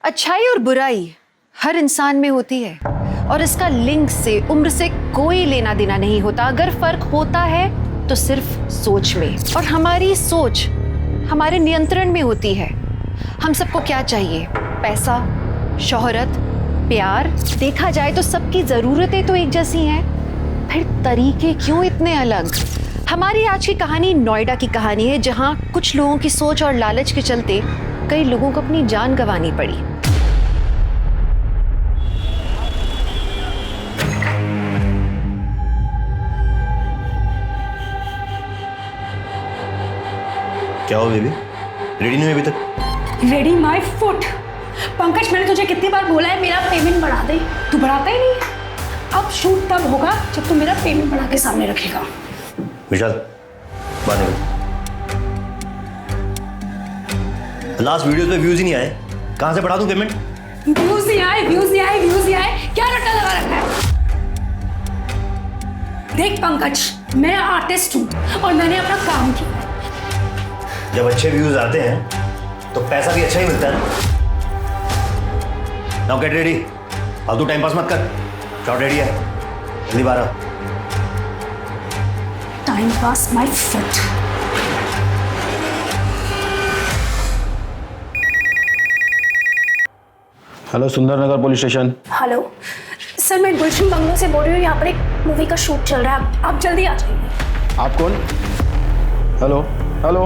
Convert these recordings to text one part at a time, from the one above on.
अच्छाई और बुराई हर इंसान में होती है और इसका लिंग से, उम्र से कोई लेना देना नहीं होता। अगर फर्क होता है तो सिर्फ सोच में, और हमारी सोच हमारे नियंत्रण में होती है। हम सबको क्या चाहिए? पैसा, शोहरत, प्यार। देखा जाए तो सबकी जरूरतें तो एक जैसी हैं, फिर तरीके क्यों इतने अलग? हमारी आज की कहानी नोएडा की कहानी है, जहां कुछ लोगों की सोच और लालच के चलते कई लोगों को अपनी जान गंवानी पड़ी। क्या हो बेबी, रेडी नहीं हुई अभी तक? Ready my foot. पंकज, मैंने तुझे कितनी बार बोला है मेरा पेमेंट बढ़ा दे, तू बढ़ाता ही नहीं। अब शूट तब होगा जब तू मेरा पेमेंट बढ़ा के सामने रखेगा। विशाल, बात नहीं। लास्ट वीडियो पे व्यूज ही नहीं आए, कहां से बढ़ा दूं पेमेंट? व्यूज नहीं आए, व्यूज नहीं आए, व्यूज नहीं आए, क्या रट्टा लगा रखा है? देख पंकज, मैं आर्टिस्ट हूँ और मैंने अपना काम किया। जब अच्छे व्यूज आते हैं तो पैसा भी अच्छा ही मिलता है। नाउ गेट रेडी, फालतू टाइम पास मत कर। शॉट रेडी है, जल्दी बाहर आ। Time pass my foot. Hello, Sundarnagar police station. Hello sir, मैं गुलशन बंगलो से बोल रही हूँ। यहाँ पर एक मूवी का शूट चल रहा है, आप जल्दी आ जाइए। आप कौन? Hello hello.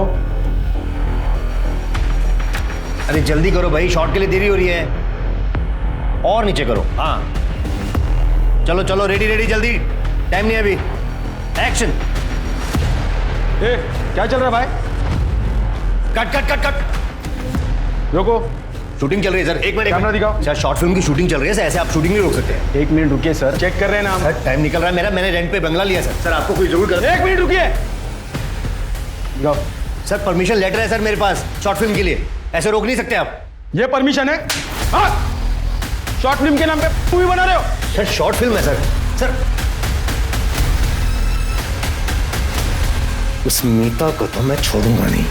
अरे जल्दी करो भाई, शॉट के लिए देरी हो रही है। और नीचे करो। हाँ चलो चलो, रेडी रेडी, जल्दी, टाइम नहीं है अभी। एक्शन। ए, क्या चल रहा है भाई? Cut cut cut cut. रोको। शूटिंग चल रही है सर, एक मिनट। कैमरा दिखाओ। सर शॉर्ट फिल्म की शूटिंग चल रही है सर, ऐसे आप शूटिंग नहीं रोक सकते। 1 मिनट रुकिए सर, चेक कर रहे हैं ना हम। सर टाइम निकल रहा है मेरा, मैंने रेंट पे बंगला लिया सर। सर आपको कोई जरूर कर। 1 मिनट रुकिए। जाओ। सर परमिशन लेटर है सर मेरे पास शॉर्ट फिल्म के लिए, ऐसे रोक नहीं सकते आप। ये परमिशन है? हाँ, शॉर्ट फिल्म के नाम पे मूवी बना रहे हो? सर शॉर्ट फिल्म है सर। सर उस मीता को तो मैं छोड़ूंगा नहीं।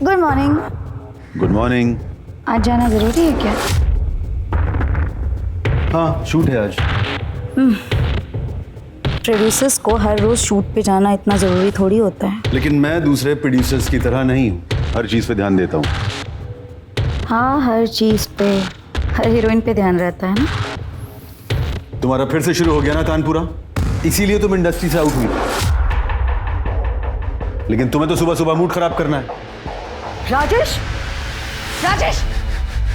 Good morning. Good morning. आज जाना जरूरी है क्या? हाँ, शूट है आज। प्रोड्यूसर्स को हर रोज शूट पे जाना इतना जरूरी थोड़ी होता है। लेकिन मैं दूसरे प्रोड्यूसर्स की तरह नहीं हूँ, हर चीज़ पे ध्यान देता हूँ। हाँ, हर चीज पे, हर हीरोइन पे ध्यान रहता है ना। तुम्हारा फिर से शुरू हो गया ना तानपुरा, इसीलिए तुम इंडस्ट्री से आउट हुई। लेकिन तुम्हें तो सुबह सुबह मूड खराब करना है। राजेश, राजेश,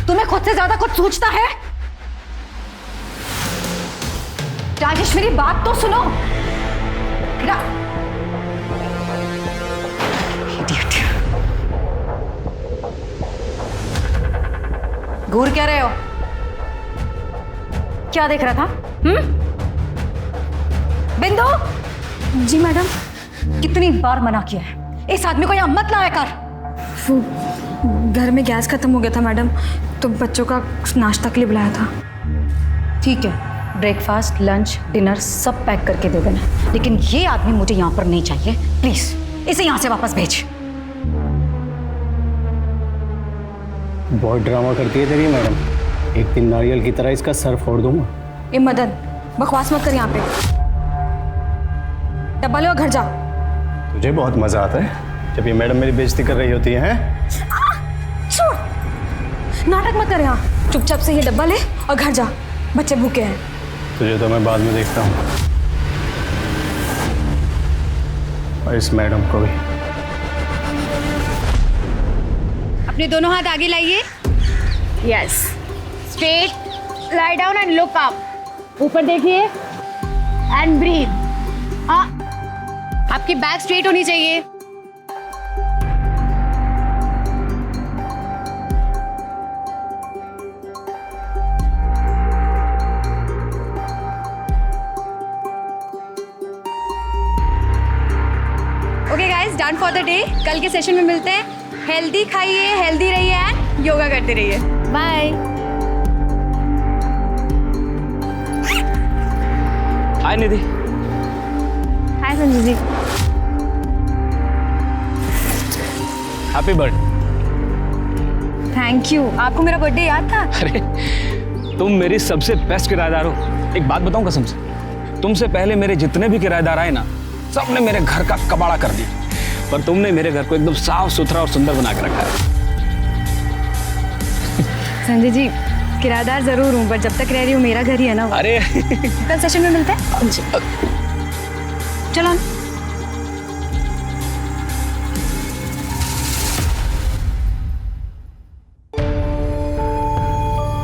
तुम्हें खुद से ज्यादा कुछ सोचता है? राजेश मेरी बात तो सुनो। घूर क्या रहे हो? क्या देख रहा था? बिंदु। जी मैडम। कितनी बार मना किया है, इस आदमी को यहां मत लाया कर। वो घर में गैस खत्म हो गया था मैडम, तो बच्चों का नाश्ता के लिए बुलाया था। ठीक है, ब्रेकफास्ट, लंच, डिनर सब पैक करके दे देना, लेकिन ये आदमी मुझे यहाँ पर नहीं चाहिए। प्लीज इसे यहाँ से वापस भेज। बहुत ड्रामा करती है तेरी मैडम, एक दिन नारियल की तरह इसका सर फोड़ दूंगा। ए मदन, बकवास मत कर यहाँ पे। डब्बा ले और घर जा। तुझे बहुत मजा आता है जब ये मैडम मेरी बेइज्जती कर रही होती है। छोड़, नाटक मत कर यहाँ। चुपचाप से ये डब्बा ले और घर जा, बच्चे भूखे हैं। तुझे तो मैं बाद में देखता हूँ, और इस मैडम को भी। अपने दोनों हाथ आगे लाइए। Yes, straight, lie down and look up. ऊपर देखिए एंड ब्रीथ। हाँ, आपकी बैक स्ट्रेट होनी चाहिए। Done for the day. कल के सेशन में मिलते हैं। हेल्दी खाइए, हेल्दी रहिए एंड योगा करते रहिए। Bye. Hi Nidhi. Hi Sanjay ji. Happy birthday. Thank you. आपको मेरा बर्थडे याद था? अरे तुम मेरी सबसे बेस्ट किराएदार हो। एक बात बताऊं कसम से, तुमसे पहले मेरे जितने भी किराएदार आए ना, सबने मेरे घर का कबाड़ा कर दिया, पर तुमने मेरे घर को एकदम साफ सुथरा और सुंदर बना के रखा है। संजय जी, किराएदार जरूर हूँ, पर जब तक रह रही हूँ मेरा घर ही है ना। अरे कल सेशन में मिलते हैं। चलो।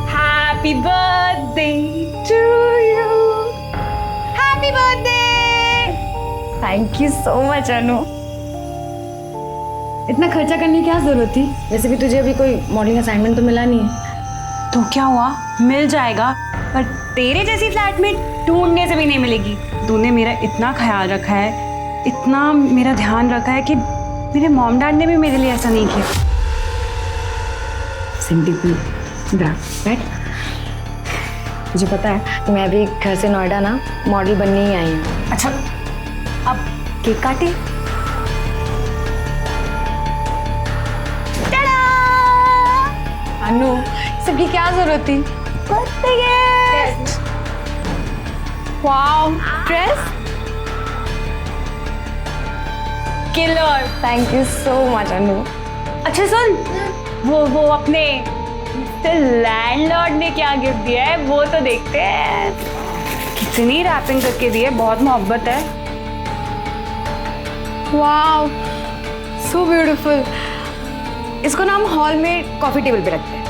Happy birthday to you. Happy birthday. Thank you so much Anu. इतना खर्चा करने की क्या जरूरत थी? वैसे भी तुझे अभी कोई मॉडलिंग असाइनमेंट तो मिला नहीं है। तो क्या हुआ, मिल जाएगा। पर तेरे जैसी फ्लैटमेट ढूंढने से भी नहीं मिलेगी। तूने मेरा इतना ख्याल रखा है, इतना मेरा ध्यान रखा है कि मेरे मॉम डैड ने भी मेरे लिए ऐसा नहीं किया। सिंपल बैठ। मुझे पता है मैं अभी घर से नोएडा ना मॉडल बनने ही आई हूँ। अच्छा, अब केक काटे। अनु, सबकी क्या जरूरत थी? Birthday gift. Wow, dress killer. Thank you so much Anu. अच्छा सुन, वो अपने लैंडलॉर्ड ने क्या गिफ्ट दिया है वो तो देखते हैं। कितनी रैपिंग करके दी है, बहुत मोहब्बत है। Wow, so beautiful. इसको ना हम हॉल में कॉफी टेबल पे रखते हैं।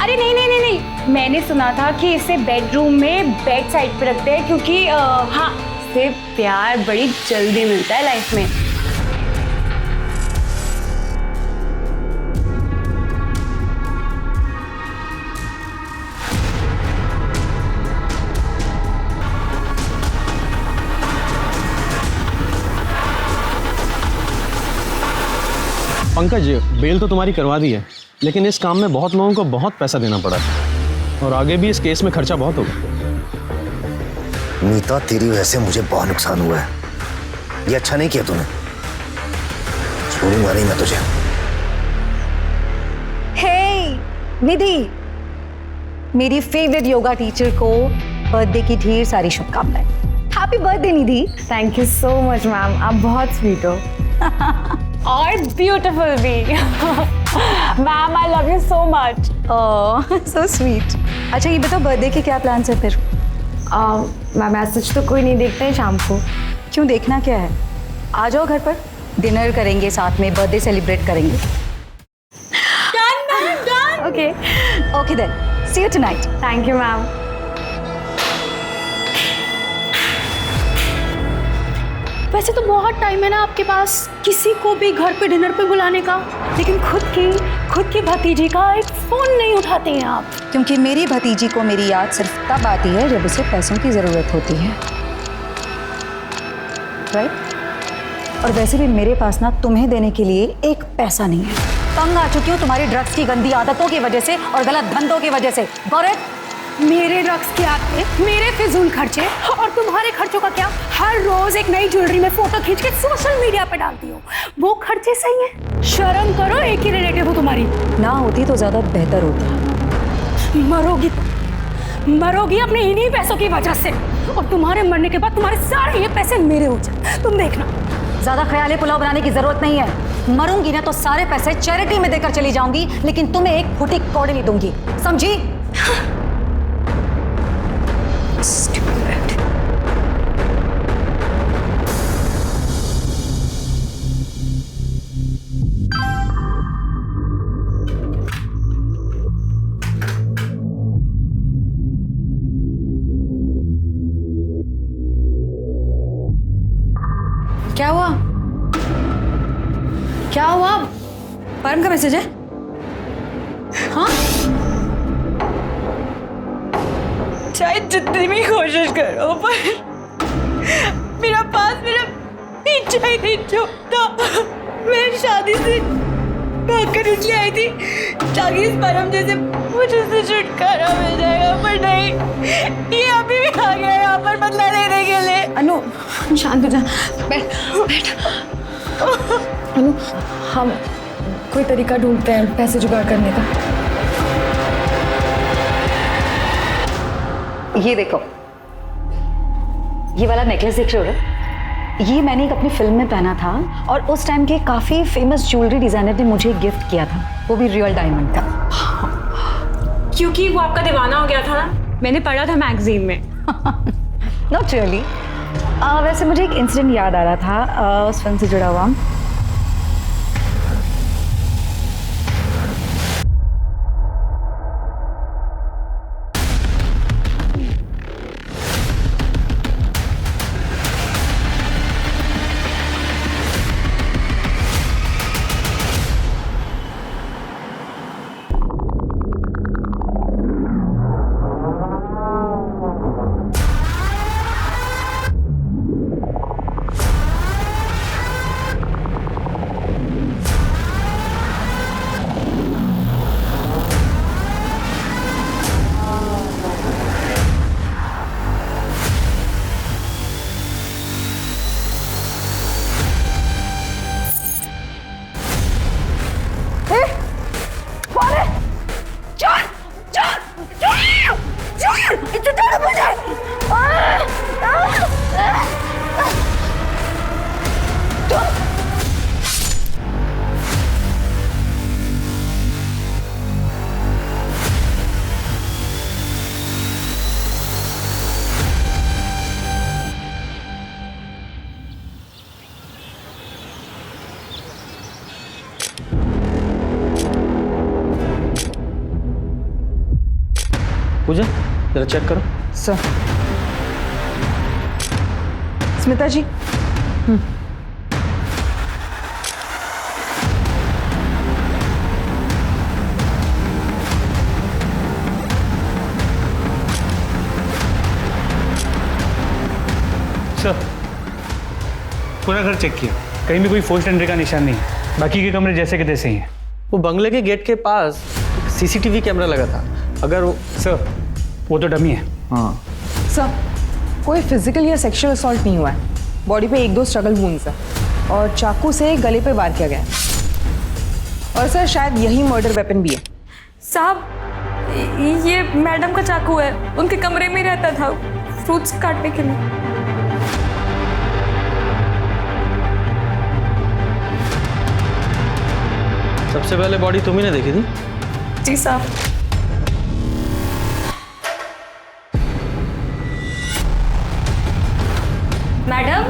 अरे नहीं नहीं नहीं नहीं, मैंने सुना था कि इसे बेडरूम में बेड साइड पे रखते हैं, क्योंकि हाँ, इससे प्यार बड़ी जल्दी मिलता है लाइफ में। पंकज, बेल तो तुम्हारी करवा दी है, लेकिन इस काम में बहुत लोगों को बहुत पैसा देना पड़ा और आगे भी इस केस में खर्चा बहुत होगा। नीता, तेरी वजह से मुझे बहुत नुकसान हुआ है। ये अच्छा नहीं किया तूने। छोड़ूंगा नहीं मैं तुझे। हे निधि, मेरी फेवरेट योगा टीचर को बर्थडे की ढेर सारी शुभकामनाएं। Happy birthday Nidhi. Thank you so much ma'am, आप बहुत स्वीट हो। और ब्यूटीफुल भी। Ma'am I love you so much. Oh so sweet. अच्छा ये बताओ, बर्थडे के क्या प्लान्स है फिर? मैम मैसेज तो कोई नहीं देखता है शाम को। क्यों, देखना क्या है? आ जाओ घर पर, डिनर करेंगे साथ में, बर्थडे सेलिब्रेट करेंगे। Okay okay then, see you tonight. Thank you ma'am. वैसे तो बहुत टाइम है ना आपके पास किसी को भी घर पे डिनर पे बुलाने का, लेकिन खुद की भतीजी का एक फोन नहीं उठाते हैं आप। क्योंकि मेरी भतीजी को मेरी याद सिर्फ तब आती है जब उसे पैसों की ज़रूरत होती है, राइट? और वैसे भी मेरे पास ना तुम्हें देने के लिए एक पैसा नहीं है। तंग आ चुकी हूँ तुम्हारी ड्रग्स की गंदी आदतों की वजह से और गलत धंधों की वजह से। गौरव, मेरे ड्रग्स के आते, मेरे फिजूल खर्चे और तुम्हारे खर्चों का क्या? हर रोज एक नई ज्वेलरी में फोटो खींच के सोशल मीडिया पे डालती हो, वो खर्चे सही हैं? शर्म करो, एक ही रिलेटिव हो तुम्हारी। ना होती तो ज्यादा बेहतर होता। मरोगी अपने इन्हीं पैसों की वजह से, और तुम्हारे मरने के बाद तुम्हारे सारे ये पैसे मेरे हो जाए। तुम देखना। ज्यादा ख्याली पुलाव बनाने की जरूरत नहीं है। मरूंगी ना तो सारे पैसे चैरिटी में देकर चली जाऊंगी, लेकिन तुम्हें एक फुटी कौड़ी नहीं दूंगी, समझी? क्या हुआ? क्या हुआ? परम का मैसेज है? हाँ? चाहे जितनी भी कोशिश करो, पर मेरा पास मेरा पीछा ही नहीं छूटता। मैं शादी से भागकर इसलिए आई थी ताकि इस परम जैसे मुझे उससे छुटकारा मिल जाएगा, पर नहीं, ये अभी भी आ गया यहाँ पर बदला लेने के लिए। अनु शांत हो जा, बैठ बैठ। अनु हम कोई तरीका ढूंढते हैं पैसे जुगाड़ करने का। ये देखो, ये वाला नेकलेस देख रहे हो? ये मैंने एक अपनी फिल्म में पहना था और उस टाइम के काफी फेमस ज्वेलरी डिजाइनर ने मुझे गिफ्ट किया था, वो भी रियल डायमंड का। क्योंकि वो आपका दीवाना हो गया था ना, मैंने पढ़ा था मैगजीन में। Not really. वैसे मुझे एक इंसिडेंट याद आ रहा था उस फिल्म से जुड़ा हुआ। पूजा जरा चेक करो। सर स्मिता जी, सर पूरा घर चेक किया, कहीं भी कोई फोर्स्ड एंट्री का निशान नहीं है, बाकी के कमरे जैसे के तैसे ही हैं। वो बंगले के गेट के पास सीसीटीवी कैमरा लगा था, अगर वो सर वो तो डमी है। हाँ सर कोई फिजिकल या सेक्सुअल असॉल्ट नहीं हुआ है। बॉडी पे 1-2 स्ट्रगल वुंड्स है और चाकू से गले पे वार किया गया है। और सर शायद यही मर्डर वेपन भी है। साहब ये मैडम का चाकू है, उनके कमरे में रहता था फ्रूट्स काटने के लिए। सबसे पहले बॉडी तुम ही ने देखी थी? जी साहब। मैडम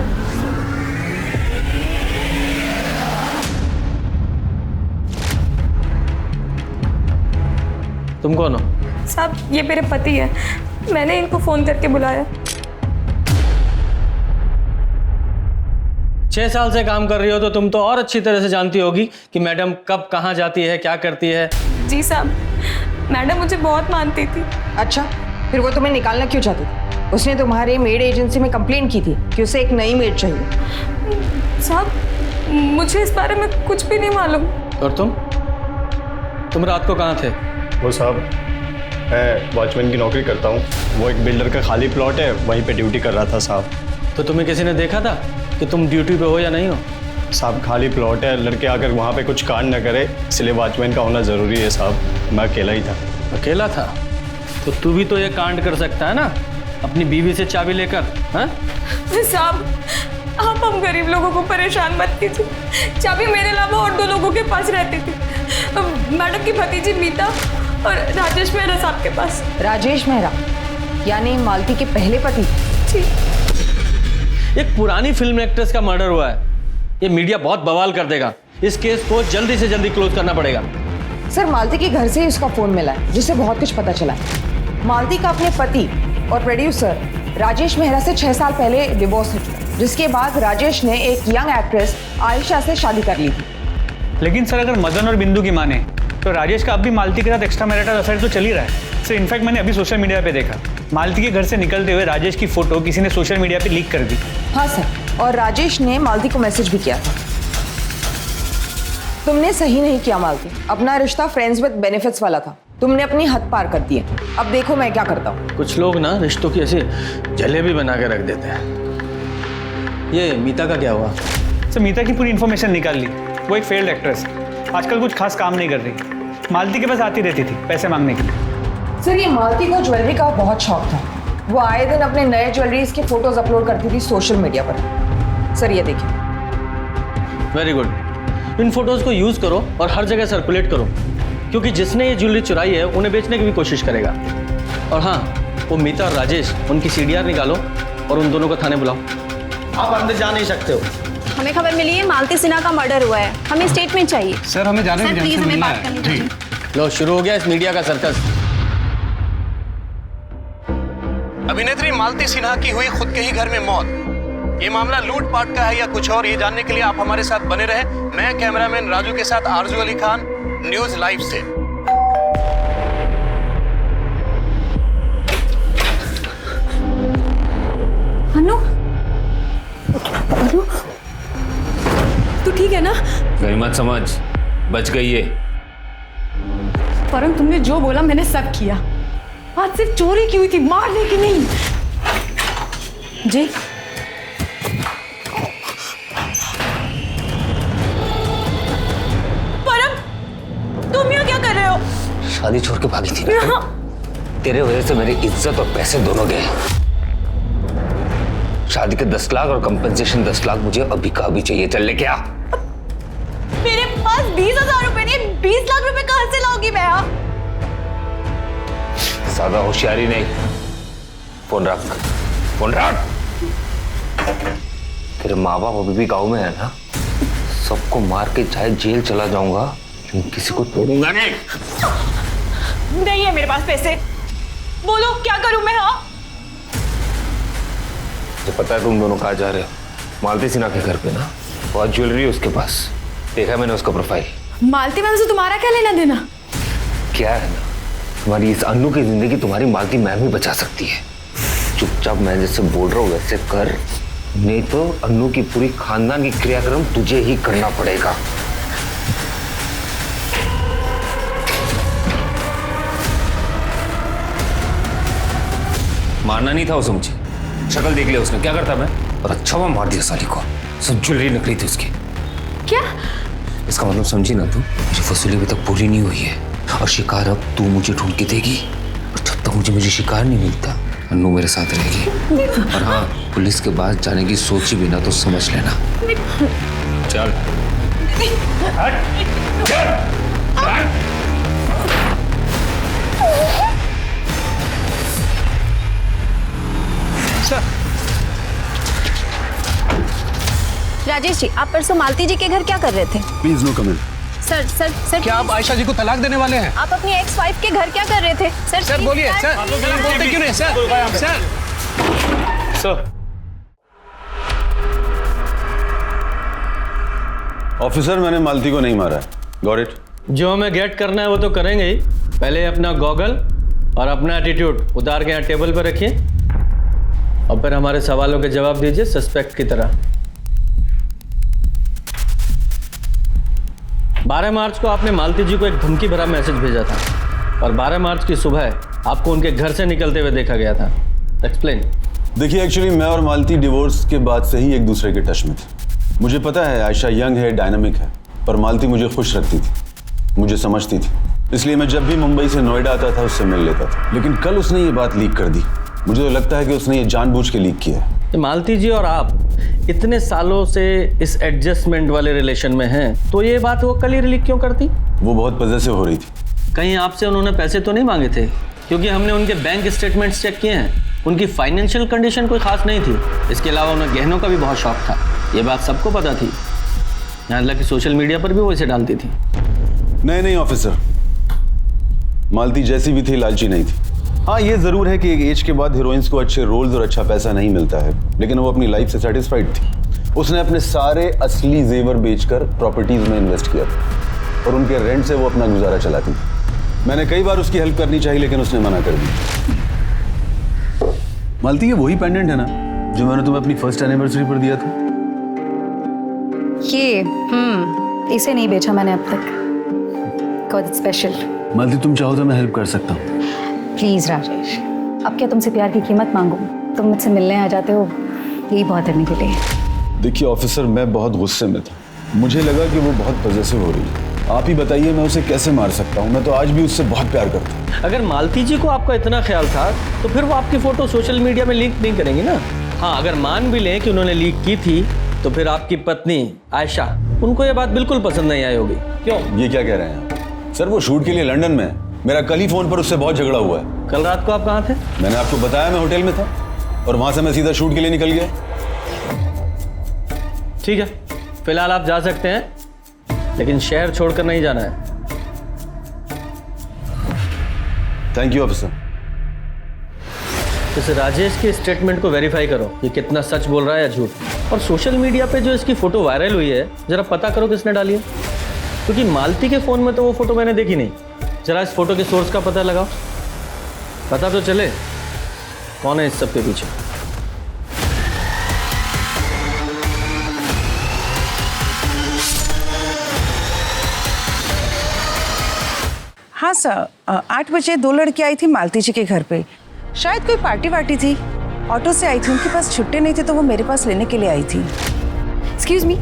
तुम कौन हो? साहब ये मेरे पति है, मैंने इनको फोन करके बुलाया। 6 साल से काम कर रही हो तो तुम तो और अच्छी तरह से जानती होगी कि मैडम कब कहाँ जाती है, क्या करती है। जी साहब, मैडम मुझे बहुत मानती थी। अच्छा, फिर वो तुम्हें निकालना क्यों चाहती थी? उसने तुम्हारे मेड एजेंसी में कंप्लेंट की थी कि उसे एक नई मेड चाहिए। साहब मुझे इस बारे में कुछ भी नहीं मालूम। और तुम रात को कहाँ थे? वो साहब मैं वॉचमैन की नौकरी करता हूँ, वो एक बिल्डर का खाली प्लॉट है, वहीं पे ड्यूटी कर रहा था साहब। तो तुम्हें किसी ने देखा था कि तुम ड्यूटी पे हो या नहीं हो? साहब खाली प्लॉट है, लड़के आकर वहाँ पे कुछ कांड न करे, इसलिए वॉचमैन का होना ज़रूरी है साहब। मैं अकेला ही था। अकेला था? तो तू भी तो ये कांड कर सकता है ना, अपनी बीवी से चाबी लेकर। हाँ साहब आप हम गरीब लोगों को परेशान मत कीजिए, चाबी मेरे अलावा और 2 लोगों के पास रहती थी, मैडम की भतीजी मीता और राजेश मेहरा साहब के पास। राजेश मेहरा यानी मालती के पहले पति? जी। एक पुरानी फिल्म एक्ट्रेस का मर्डर हुआ है, ये मीडिया बहुत बवाल कर देगा। इस केस को जल्दी से जल्दी क्लोज करना पड़ेगा। सर मालती के घर से ही उसका फोन मिला है, जिससे बहुत कुछ पता चला है। मालती का अपने पति और प्रोड्यूसर राजेश मेहरा से 6 साल पहले डिवोर्स हो चुका, जिसके बाद राजेश ने एक यंग एक्ट्रेस आयशा से शादी कर ली थी। लेकिन सर अगर मदन और बिंदु की माने तो राजेश का अब भी मालती के साथ एक्स्ट्रा मैरिटल अफेयर तो चल ही रहा है। सर इनफैक्ट मैंने अभी सोशल मीडिया पे देखा, मालती के घर से निकलते हुए राजेश की फोटो किसी ने सोशल मीडिया पे लीक कर दी। हाँ सर, और राजेश ने मालती को मैसेज भी किया था। तुमने सही नहीं किया मालती। अपना रिश्ता फ्रेंड्स विद बेनिफिट्स वाला था, तुमने अपनी हद पार कर दी है। अब देखो मैं क्या करता हूँ। कुछ लोग ना रिश्तों की ऐसी जलेबी बना के रख देते हैं। ये मीता का क्या हुआ? सर मीता की पूरी इन्फॉर्मेशन निकाल ली। वो एक फेल्ड एक्ट्रेस है, आजकल कुछ खास काम नहीं कर रही। मालती के पास आती रहती थी पैसे मांगने के लिए। सर ये मालती को ज्वेलरी का बहुत शौक था। वो आए दिन अपने नए ज्वेलरीज के फोटोज अपलोड करती थी सोशल मीडिया पर। सर ये देखिए। Very good. इन फोटोज को यूज करो और हर जगह सर्कुलेट करो, क्योंकि जिसने ये ज्वेलरी चुराई है उन्हें बेचने की भी कोशिश करेगा। और हाँ, वो मीता और राजेश, उनकी सीडीआर निकालो और उन दोनों को थाने बुलाओ। आप अंदर जा नहीं सकते हो। हमें खबर मिली है मालती सिन्हा का मर्डर हुआ है, हमें स्टेटमेंट चाहिए। सर हमें जाने सर प्लीज हमें बात करनी चाहिए। लो शुरू हो गया इस मीडिया का सर्कस। अभिनेत्री मालती सिन्हा की हुई खुद के ही घर में मौत। ये मामला लूटपाट का है या कुछ और, ये जानने के लिए आप हमारे साथ बने रहे। मैं कैमरामैन राजू के साथ आरजू अली खान, न्यूज लाइव से। अनु, अनु, तू ठीक है ना? गई मत समझ, बच गई है। परम तुमने जो बोला मैंने सब किया। आज सिर्फ चोरी की हुई थी, मारने की नहीं। जी परम, तुम यहाँ क्या कर रहे हो? शादी छोड़ के भागी थी ना? तेरे वजह से मेरी इज्जत और पैसे दोनों गए। शादी के 10 लाख और कंपनसेशन 10 लाख मुझे अभी का अभी चाहिए। चल ले क्या? मेरे पास 20,000 रुपए नहीं, 20 लाख रुपए कहां से लाऊंगी मैं? ज्यादा होशियारी नहीं। फोन रख, फोन रख। तेरे माँ बाप अभी भी गाँव में है ना? सबको मार के चाहे जेल चला जाऊंगा, लेकिन किसी को तोड़ूंगा नहीं। नहीं है मेरे पास पैसे, बोलो क्या करूं मैं? हाँ मुझे पता है तुम दोनों कहाँ जा रहे हो। मालती सिन्हा के घर पे ना, बहुत ज्वेलरी है उसके पास। देखा मैंने उसका प्रोफाइल। मालती मैम से तुम्हारा क्या लेना देना? क्या है ना, तुम्हारी इस अन्नू की जिंदगी तुम्हारी मालती मैम ही बचा सकती है। चुपचाप मैं जैसे बोल रहा हूँ वैसे कर, नहीं तो अन्नू की पूरी खानदान की क्रियाक्रम तुझे ही करना पड़ेगा। मारना नहीं था उसे मुझे, शक्ल देख लिया उसने, क्या करता मैं? और अच्छा हुआ मार दिया साली को। सब ज्वेलरी निकली थी उसकी। क्या? इसका मतलब समझी ना तू? मेरी वसूली अभी तक पूरी नहीं हुई है और शिकार अब तू मुझे ढूंढ के देगी। और जब तक मुझे शिकार नहीं मिलता, अन्नू मेरे साथ रहेगी। और हाँ, पुलिस के पास जाने की सोची भी ना तो समझ लेना। चल राजेश जी, आप परसों मालती जी के घर क्या कर रहे थे? Please no comment. Sir sir sir, क्या आप आयशा जी को तलाक देने वाले हैं? आप अपनी एक्स वाइफ के घर क्या कर रहे थे? सर सर please, बोलिए सर, बोलते क्यों नहीं सर? सर ऑफिसर, मैंने मालती को नहीं मारा है। Got it? जो हमें गेट करना है वो तो करेंगे ही। पहले अपना गॉगल और अपना एटीट्यूड उतार के यहाँ टेबल पर रखिए और फिर हमारे सवालों के जवाब दीजिए सस्पेक्ट की तरह। 12 मार्च को आपने मालती जी को एक धमकी भरा मैसेज भेजा था और 12 मार्च की सुबह आपको उनके घर से निकलते हुए देखा गया था। एक्सप्लेन। देखिए, एक्चुअली मैं और मालती डिवोर्स के बाद से ही एक दूसरे के टच में थे। मुझे पता है आयशा यंग है, डायनामिक है, पर मालती मुझे खुश रखती थी, मुझे समझती थी। इसलिए मैं जब भी मुंबई से नोएडा आता था उससे मिल लेता था। लेकिन कल उसने ये बात लीक कर दी। मुझे तो लगता है कि उसने ये जानबूझ के लीक किया है। मालती जी और आप इतने सालों से इस एडजस्टमेंट वाले रिलेशन में हैं, तो ये बात वो कल ही लीक क्यों करती? वो बहुत पजेसिव हो रही थी। कहीं आपसे उन्होंने पैसे तो नहीं मांगे थे? क्योंकि हमने उनके बैंक स्टेटमेंट्स चेक किए हैं, उनकी फाइनेंशियल कंडीशन कोई खास नहीं थी। इसके अलावा उन्हें गहनों का भी बहुत शौक था, ये बात सबको पता थी। यहाँ तक कि सोशल मीडिया पर भी वो इसे डालती थी। नहीं ऑफिसर, मालती जैसी भी थी लालची नहीं थी। हाँ, ये जरूर है कि एक एज के बाद हीरोइंस को अच्छे रोल्स और अच्छा पैसा नहीं मिलता है, लेकिन वो अपनी लाइफ से सेटिस्फाइड थी। उसने अपने सारे असली जेवर बेचकर प्रॉपर्टीज में इन्वेस्ट किया था और उनके रेंट से वो अपना गुजारा चलाती थी। मैंने कई बार उसकी हेल्प करनी चाहिए, लेकिन उसने मना कर दी। मालती, ये वही पेंडेंट है ना जो मैंने तुम्हें अपनी फर्स्ट एनिवर्सरी पर दिया था? ये इसे नहीं बेचा मैंने अब तक। Got special. मालती तुम चाहो तो मैं हेल्प कर सकता हूँ। प्लीज राजेश, अब क्या तुमसे प्यार की कीमत मांगू? तुम मुझसे मिलने आ जाते हो, यही बहुत है मेरे लिए। देखिए ऑफिसर, मैं बहुत गुस्से में था। मुझे लगा कि वो बहुत पॉजेसिव हो रही है। आप ही बताइए मैं उसे कैसे मार सकता हूँ? मैं तो आज भी उससे बहुत प्यार करता हूँ। अगर मालती जी को आपका इतना ख्याल था तो फिर वो आपकी फोटो सोशल मीडिया में लीक नहीं करेंगी ना। हाँ, अगर मान भी लें कि उन्होंने लीक की थी तो फिर आपकी पत्नी आयशा, उनको ये बात बिल्कुल पसंद नहीं आई होगी। क्यों? ये क्या कह रहे हैं सर? वो शूट के लिए लंदन में है। मेरा कल ही फोन पर उससे बहुत झगड़ा हुआ है। कल रात को आप कहाँ थे? मैंने आपको बताया मैं होटल में था और वहां से मैं सीधा शूट के लिए निकल गया। ठीक है, फिलहाल आप जा सकते हैं, लेकिन शहर छोड़कर नहीं जाना है। Thank you officer. इस राजेश के स्टेटमेंट को वेरीफाई करो, ये कितना सच बोल रहा है या झूठ। और सोशल मीडिया पे जो इसकी फोटो वायरल हुई है, जरा पता करो किसने डाली है, क्योंकि मालती के फोन में तो वो फोटो मैंने देखी नहीं। जरा इस फोटो के सोर्स का पता लगाओ, पता तो चले कौन है इस सब के पीछे। हाँ सर, 8 बजे 2 लड़कियां आई थी मालती जी के घर पे। शायद कोई पार्टी वार्टी थी। ऑटो से आई थी, उनके पास छुट्टे नहीं थे तो वो मेरे पास लेने के लिए आई थी। एक्सक्यूज मी,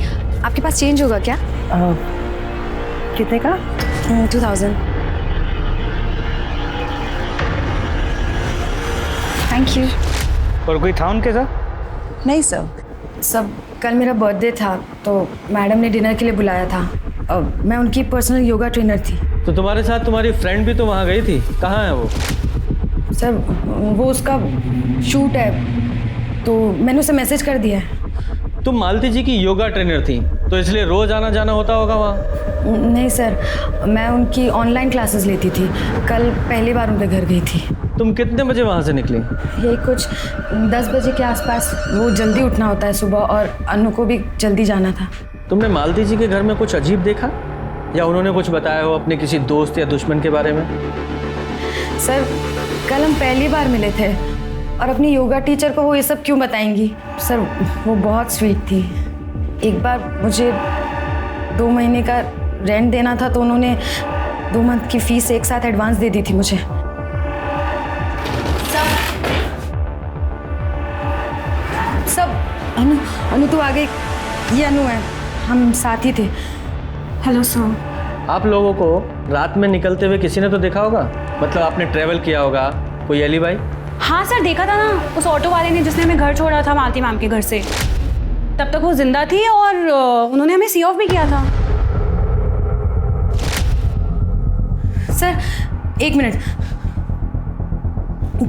आपके पास चेंज होगा क्या? कितने का? 2000। Thank you. और कोई था उनके साथ? नहीं सर। सब कल मेरा बर्थडे था तो मैडम ने डिनर के लिए बुलाया था। मैं उनकी पर्सनल योगा ट्रेनर थी। तो तुम्हारे साथ तुम्हारी फ्रेंड भी तो वहाँ गई थी, कहाँ है वो? सर वो उसका शूट है तो मैंने उसे मैसेज कर दिया है। तुम मालती जी की योगा ट्रेनर थी तो इसलिए रोज आना जाना होता होगा वहाँ? नहीं सर, मैं उनकी ऑनलाइन क्लासेस लेती थी। कल पहली बार उनके घर गई थी। तुम कितने बजे वहाँ से निकली? यही कुछ 10 बजे के आसपास। वो जल्दी उठना होता है सुबह और अनु को भी जल्दी जाना था। तुमने मालती जी के घर में कुछ अजीब देखा या उन्होंने कुछ बताया हो अपने किसी दोस्त या दुश्मन के बारे में? सर कल हम पहली बार मिले थे और अपनी योगा टीचर को वो ये सब क्यों बताएंगी? सर वो बहुत स्वीट थी। एक बार मुझे 2 महीने का रेंट देना था तो उन्होंने 2 मंथ की फीस एक साथ एडवांस दे दी थी मुझे। सब अनु तू आ गई। ये अनु है, हम साथ ही थे। Hello sir. आप लोगों को रात में निकलते हुए किसी ने तो देखा होगा, मतलब आपने ट्रेवल किया होगा, कोई एलिबाई? हाँ सर, देखा था ना उस ऑटो वाले ने जिसने हमें घर छोड़ा था मालती मैम के घर से। तब तक वो जिंदा थी और उन्होंने हमें सी ऑफ भी किया था। सर 1 मिनट,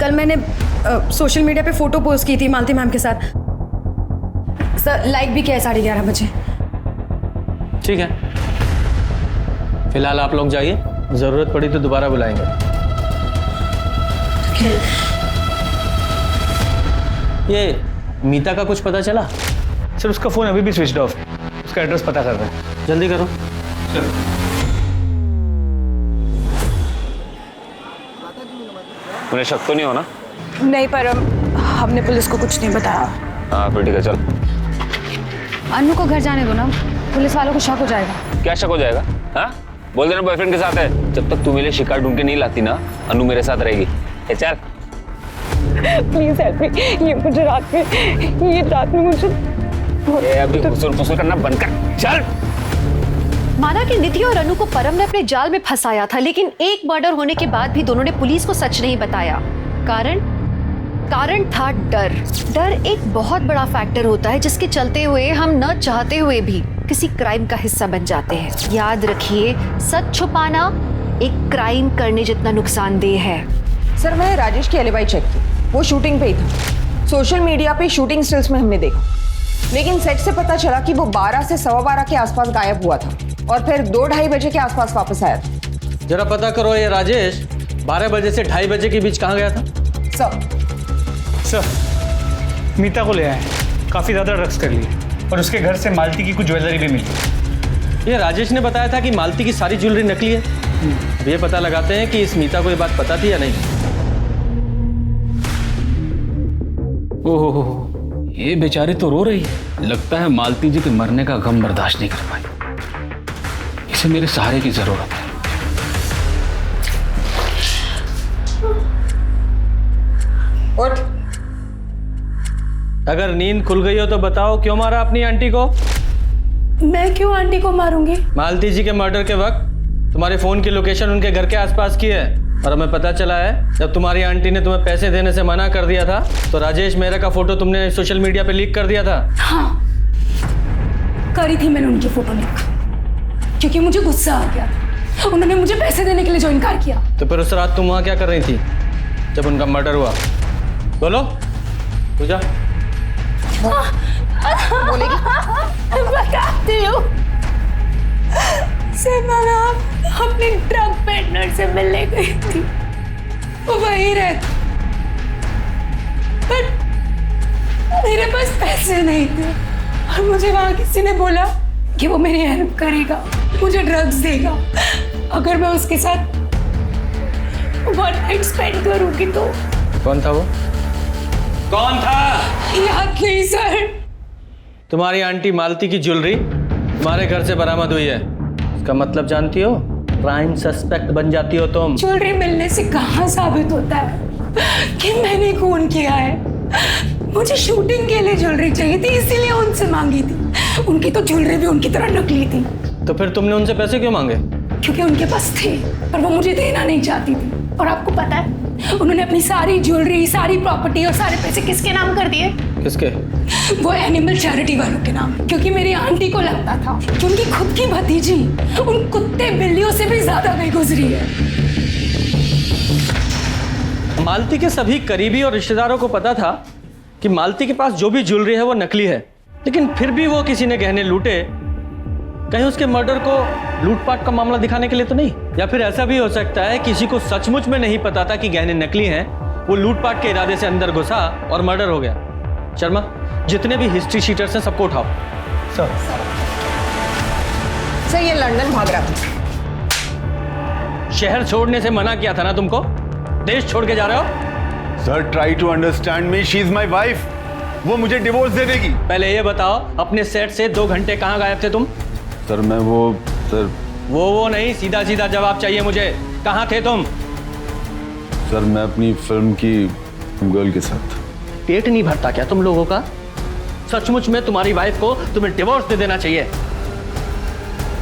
कल मैंने सोशल मीडिया पे फोटो पोस्ट की थी मालती मैम के साथ। सर लाइक भी किया है 11:30 बजे। ठीक है, फिलहाल आप लोग जाइए, जरूरत पड़ी तो दोबारा बुलाएंगे। ये मीता का कुछ पता चला? सर उसका फ़ोन अभी भी स्विच ऑफ। उसका एड्रेस पता कर रहे हैं। जल्दी करो। उन्हें शक तो नहीं हो ना? नहीं, पर हमने पुलिस को कुछ नहीं बताया। हाँ फिर ठीक है, चल। अनु को घर जाने दो ना, पुलिस वालों को शक हो जाएगा। क्या शक हो जाएगा? हाँ, बोल देना बॉयफ्रेंड के साथ है। जब तक तू मेरे शिकार ढूंढ के नहीं लाती ना, अनु मेरे साथ रहेगी। चल प्लीज हेल्प मी। ये मुझे रात में मुझे अभी फुसुर करना बंद कर, चल। माना कि निधि और अनु को परम ने अपने जाल में फंसाया था, लेकिन एक मर्डर होने के बाद भी दोनों ने पुलिस को सच नहीं बताया। कारण था डर। डर एक बहुत बड़ा फैक्टर होता है जिसके चलते हुए हम न चाहते हुए भी किसी क्राइम का हिस्सा बन जाते हैं। याद रखिए, सच छुपाना एक क्राइम करने जितना नुकसानदेह है। सर मैंने राजेश की एलिबाई चेक की, वो शूटिंग पे ही था। सोशल मीडिया पे शूटिंग स्टिल्स में हमने देखा, लेकिन सेट से पता चला कि वो 12 से 12:15 के आसपास गायब हुआ था और फिर 2-2:30 बजे के आसपास वापस आया था। जरा पता करो ये राजेश 12 बजे से 2:30 बजे के बीच कहाँ गया था? सर मीता को ले आए, काफ़ी ज़्यादा ड्रग्स कर लिए और उसके घर से मालती की कुछ ज्वेलरी भी मिली। ये राजेश ने बताया था कि मालती की सारी ज्वेलरी नकली है। अब ये पता लगाते हैं कि इस मीता को ये बात पता थी या नहीं। ओहो, ये बेचारी तो रो रही है। लगता है मालती जी के मरने का गम बर्दाश्त नहीं कर पाई। उसे मेरे सहारे की जरूरत है। उठ। अगर नींद खुल गई हो तो बताओ क्यों मारा अपनी आंटी को? मैं क्यों आंटी को मारूंगी? मालती जी के मर्डर के वक्त तुम्हारे फोन की लोकेशन उनके घर के आसपास की है और हमें पता चला है जब तुम्हारी आंटी ने तुम्हें पैसे देने से मना कर दिया था तो राजेश मेहरा का फोटो तुमने सोशल मीडिया पे लीक कर दिया था। हाँ, करी थी मैंने उनकी फोटो लीक क्योंकि मुझे गुस्सा आ गया था। उन्होंने मुझे पैसे देने के लिए जो इनकार किया। तो फिर उस रात तुम वहां क्या कर रही थी जब उनका मर्डर हुआ? बोलो पूजा। बोलेगी? बताती हूँ। मैं अपने ड्रग पेडलर से मिलने गई थी, वो वहीं रहता, पर मेरे पास पैसे नहीं थे और मुझे वहां किसी ने बोला कि वो मेरी हेल्प करेगा, मुझे ड्रग्स देगा अगर मैं उसके साथ वन नाइट स्पेंड करूंगी तो। कौन था वो? कौन था? याद नहीं सर। तुम्हारी आंटी मालती की ज्वेलरी तुम्हारे घर से बरामद हुई है। इसका मतलब जानती हो? प्राइम सस्पेक्ट बन जाती हो तुम। ज्वेलरी मिलने से कहाँ साबित होता है कि मैंने खून किया है? मुझे शूटिंग के लिए ज्वेलरी चाहिए थी, इसीलिए उनसे मांगी थी। उनकी तो ज्वेलरी भी उनकी तरह नकली थी। तो फिर तुमने उनसे पैसे क्यों मांगे? क्योंकि उनके पास थे पर वो मुझे देना नहीं चाहती थी। और आपको पता है उन्होंने अपनी सारी ज्वेलरी, सारी प्रॉपर्टी और सारे पैसे किसके नाम कर दिए? किसके? वो एनिमल चैरिटी वालों के नाम। क्योंकि मेरी आंटी को लगता था कि उनकी खुद की भतीजी उन कुत्ते बिल्लियों से भी ज्यादा बेगुजरी है। मालती के सभी करीबी और रिश्तेदारों को पता था कि मालती के पास जो भी ज्वेलरी है वो नकली है, लेकिन फिर भी वो किसी ने गहने लूटे। कहीं उसके मर्डर को लूटपाट का मामला दिखाने के लिए तो नहीं? या फिर ऐसा भी हो सकता है किसी को सचमुच में नहीं पता था कि गहने नकली हैं, वो लूटपाट के इरादे से अंदर घुसा और मर्डर हो गया। शर्मा, जितने भी हिस्ट्री शीटर्स हैं सबको उठाओ। सर ये लंदन भाग रहा था। शहर छोड़ने से मना किया था ना तुमको? देश छोड़ के जा रहे हो? Sir try to understand me, she is my wife. वो मुझे डिवोर्स दे देगी। पहले ये बताओ अपने सेट से 2 घंटे कहाँ गायब थे तुम? सर मैं सर वो नहीं, सीधा सीधा जवाब चाहिए मुझे। कहाँ थे तुम? सर मैं अपनी फिल्म की गर्ल के साथ। पेट नहीं भरता क्या तुम लोगों का? सचमुच में तुम्हारी वाइफ को तुम्हें डिवोर्स दे देना चाहिए।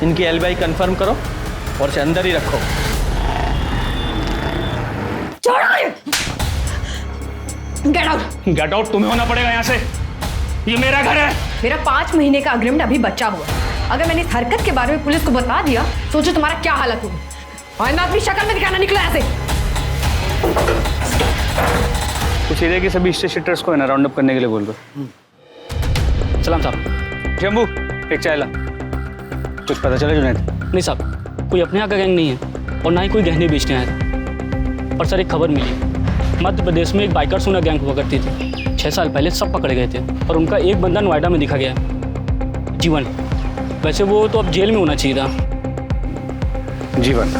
इनकी एलिबाई कंफर्म करो और इसे अंदर ही रखो। Get out. गेट आउट तुम्हें होना पड़ेगा यहाँ से। ये मेरा घर है। मेरा 5 महीने का अग्रिमेंट अभी बचा हुआ है। अगर मैंने इस हरकत के बारे में पुलिस को बता दिया, सोचो तुम्हारा क्या हालत होगी। और ना अपनी शक्ल में दिखाना, निकलो ऐसे। कुछ एरिया के सभी हिस्ट्री शीटर्स को है ना राउंड अप करने के लिए बोल दो। सलाम साहब। जम्बू एक चाय ला। कुछ पता चला जुनैद? नहीं साहब, कोई अपने यहाँ का गैंग नहीं है और ना ही कोई गहने बेचने आया था। पर सर एक खबर मिली, मध्य प्रदेश में एक बाइकर्स उन्हें गैंग हुआ करती थी। 6 साल पहले सब पकड़े गए थे और उनका एक बंदा नोएडा में दिखा गया, जीवन। वैसे वो तो अब जेल में होना चाहिए था। जीवन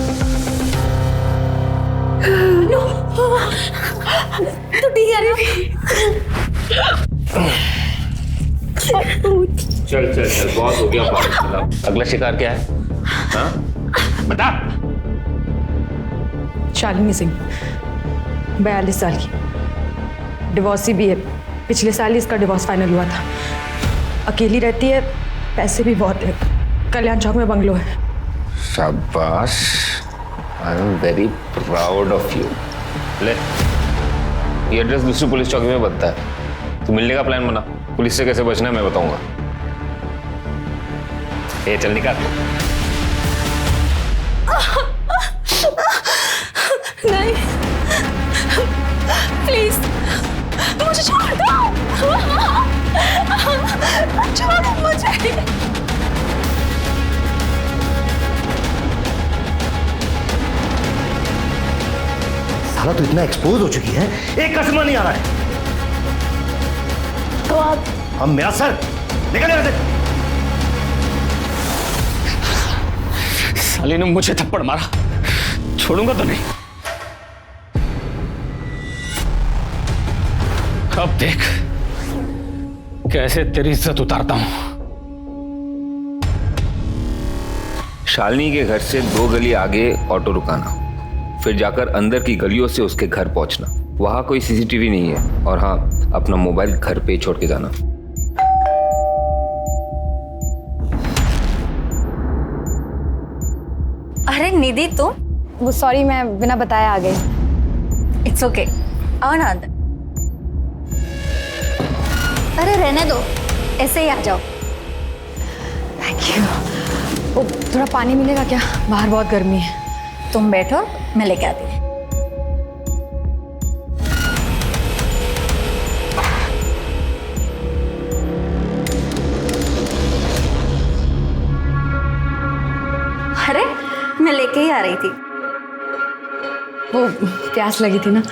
तो चल चल चल, बहुत हो गया। अगला शिकार क्या है? हाँ बता। शालिनी सिंह, 42 साल की, डिवोर्सी भी है। पिछले साल ही इसका डिवोर्स फाइनल हुआ था। अकेली रहती है, पैसे भी बहुत है। कल्याण चौक में बंगलो है। शाबाश, I am very proud of you. ले, ये एड्रेस दूसरी पुलिस चौकी में बनता है। तू मिलने का प्लान बना। पुलिस से कैसे बचना है मैं बताऊंगा। ये चल निकाल। नहीं, प्लीज मुझे छोड़ दो। छोड़ो मुझे। साला तो इतना एक्सपोज हो चुकी है, एक कसमा नहीं आ रहा है। तो आप हम मेरा सर निकल यहाँ से। साली ने मुझे थप्पड़ मारा, छोड़ूंगा तो नहीं। अब देख कैसे तेरी इज्जत उतारता हूं। शालिनी के घर से 2 गली आगे ऑटो रुकाना, फिर जाकर अंदर की गलियों से उसके घर पहुंचना। वहां कोई सीसीटीवी नहीं है, और हाँ, अपना मोबाइल घर पे छोड़ के जाना। अरे निधि तुम? वो सॉरी, मैं बिना बताए आ गई। इट्स ओके, आओ ना अंदर। अरे रहने दो, ऐसे ही आ जाओ। Thank you. ओ, थोड़ा पानी मिलेगा क्या? बाहर बहुत गर्मी है। तुम बैठो, मैं लेके आती हूँ। अरे मैं लेके ही आ रही थी। वो प्यास लगी थी ना।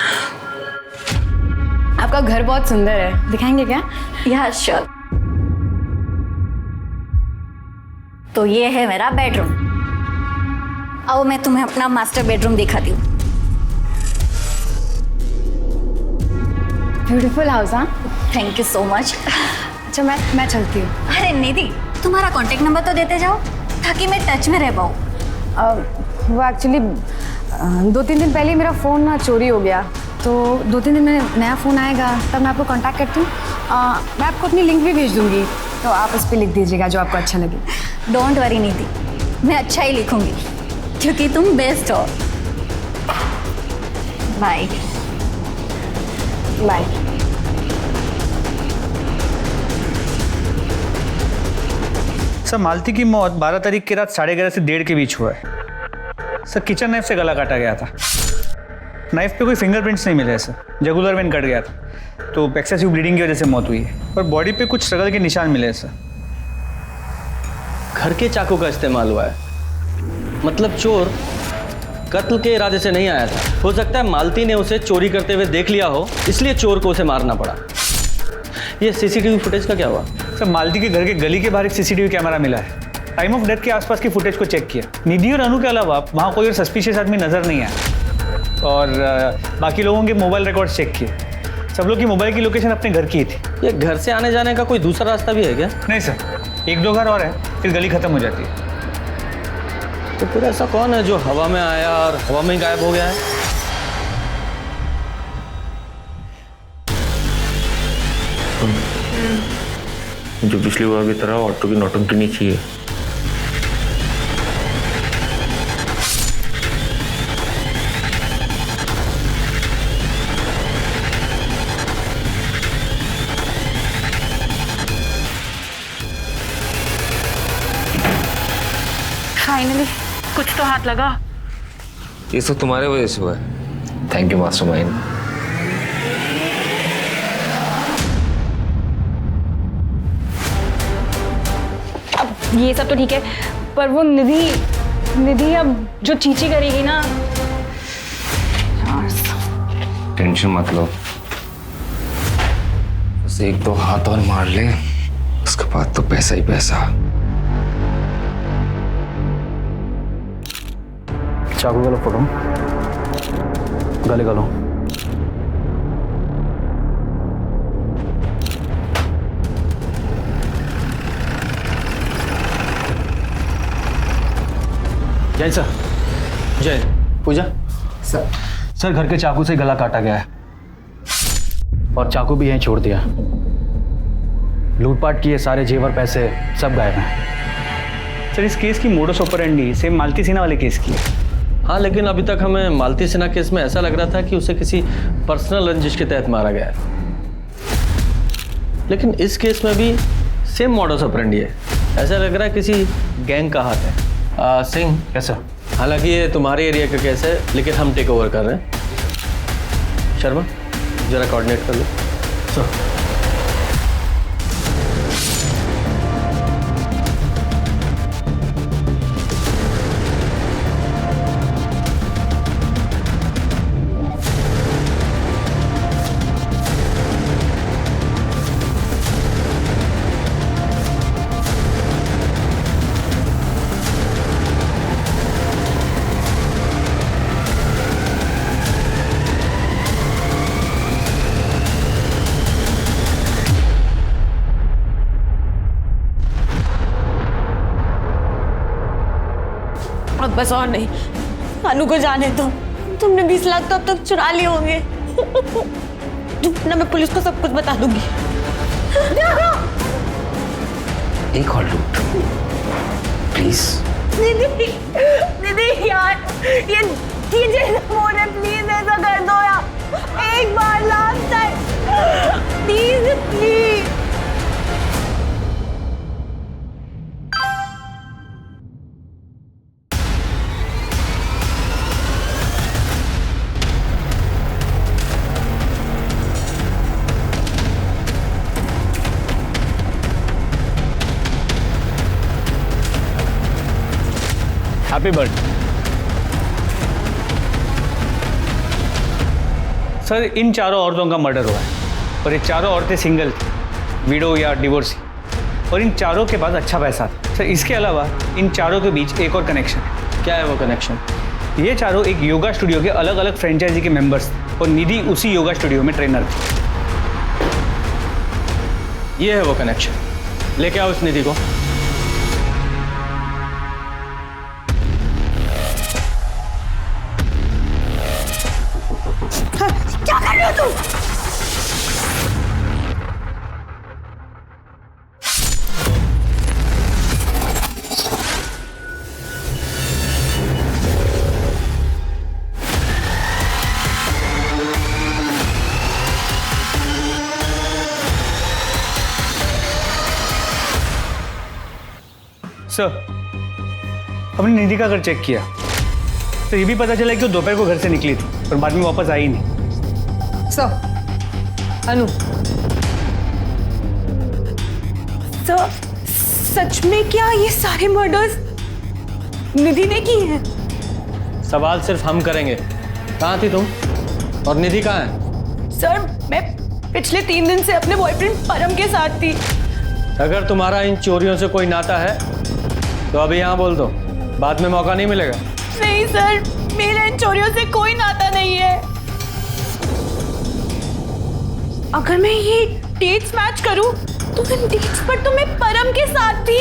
आपका घर बहुत सुंदर है, दिखाएंगे क्या? या श्योर। तो ये है मेरा बेडरूम। आओ मैं तुम्हें अपना मास्टर बेडरूम दिखाती हूँ। Beautiful house. हाँ, थैंक यू सो मच। अच्छा मैं चलती हूँ। अरे निधि, तुम्हारा कांटेक्ट नंबर तो देते जाओ ताकि मैं टच में रह पाऊँ। वो एक्चुअली 2-3 दिन पहले मेरा फ़ोन ना चोरी हो गया, तो 2-3 दिन में नया फ़ोन आएगा तब मैं आपको कांटेक्ट करती हूँ। मैं आपको अपनी लिंक भी भेज दूँगी, तो आप उस पर लिख दीजिएगा जो आपको अच्छा लगे। डोंट वरी निधि, मैं अच्छा ही लिखूंगी क्योंकि तुम बेस्ट हो। Bye bye. सर, मालती की मौत 12 तारीख की रात 11:30 से 1:30 के बीच हुआ है। सर, किचन नाइफ से गला काटा गया था। नाइफ पे कोई फिंगरप्रिंट्स नहीं मिले सर, जुगुलर वेन कट गया था, तो एक्सेसिव ब्लीडिंग की वजह से मौत हुई है। और बॉडी पे कुछ स्ट्रगल के निशान मिले सर। घर के चाकू का इस्तेमाल हुआ है, मतलब चोर कत्ल के इरादे से नहीं आया था। हो सकता है मालती ने उसे चोरी करते हुए देख लिया हो, इसलिए चोर को उसे मारना पड़ा। ये सीसीटीवी फुटेज का क्या हुआ? सर, मालती के घर के गली के बाहर एक सीसीटीवी कैमरा मिला है। टाइम ऑफ डेथ के आसपास की फुटेज को चेक किया। निधि और अनु के अलावा वहाँ कोई और सस्पिशियस आदमी नजर नहीं आया। और बाकी लोगों के मोबाइल रिकॉर्ड्स चेक किए। सब लोग की मोबाइल की लोकेशन अपने घर की थी। ये घर से आने जाने का कोई दूसरा रास्ता भी है क्या? नहीं सर, 1-2 घर और है, फिर गली खत्म हो जाती है। तो फिर ऐसा कौन है जो हवा में आया और हवा में ही गायब हो गया है? जो पिछली बार की तरह ऑटो की नौटंकी नहीं चाहिए। फाइनली कुछ तो हाथ लगा। ये सब तुम्हारे वजह से हुआ है। Thank you mastermind. अब ये सब तो ठीक है, पर वो निधि अब जो चीची करेगी ना। टेंशन मत लो, बस 1-2 हाथ और मार ले, उसके बाद तो पैसा ही पैसा। चाकू गलो फोटो गले गलो। जय सर। जय पूजा सर, घर के चाकू से गला काटा गया है और चाकू भी यहीं छोड़ दिया। लूटपाट किए सारे जेवर पैसे सब गायब हैं। सर, इस केस की मोडस ऑपरेंडी सेम मालती सिन्हा वाले केस की है। हाँ, लेकिन अभी तक हमें मालती सिन्हा केस में ऐसा लग रहा था कि उसे किसी पर्सनल रंजिश के तहत मारा गया है, लेकिन इस केस में भी सेम मॉडस ऑपरेंडी है। ऐसा लग रहा है किसी गैंग का हाथ है। सिंह, कैसा? हालांकि ये तुम्हारे एरिया का केस है, लेकिन हम टेक ओवर कर रहे हैं। शर्मा, जरा कोऑर्डिनेट कर लो। सर, बस और नहीं, अनु को जाने दो। तुमने 20 लाख तो अब तक चुरा लिए होंगे। ना मैं पुलिस को सब कुछ बता दूंगी। एक और लूट प्लीज। दीदी दीदी यार, ये मोड़ है, प्लीज ऐसा कर दो यार, एक बार last time, please please. Happy birthday. Sir इन चारों औरतों का मर्डर हुआ है और ये चारों औरतें सिंगल थी, विडो या डिवोर्सी, और इन चारों के पास अच्छा पैसा था। सर इसके अलावा इन चारों के बीच एक और कनेक्शन है। क्या है वो कनेक्शन? ये चारों एक योगा स्टूडियो के अलग अलग फ्रेंचाइजी के मेंबर्स थे और निधि उसी योगा स्टूडियो में ट्रेनर थी। ये है वो कनेक्शन। लेके आओ इस निधि को। क्या कर रहे हो तुम? सर हमने निधि का घर चेक किया तो ये भी पता चला कि वो दोपहर को घर से निकली थी और बाद में वापस आई नहीं। अनु, सच में क्या ये सारे मर्डर्स निधि ने की हैं? सवाल सिर्फ हम करेंगे। कहाँ थी तुम और निधि कहाँ है? सर मैं पिछले 3 दिन से अपने बॉयफ्रेंड परम के साथ थी। अगर तुम्हारा इन चोरियों से कोई नाता है तो अभी यहाँ बोल दो, बाद में मौका नहीं मिलेगा। नहीं सर, मेरा इन चोरियों से कोई नाता नहीं है। अगर मैं ये डेट्स मैच करूं तो इन डेट्स पर तो मैं परम के साथ थी।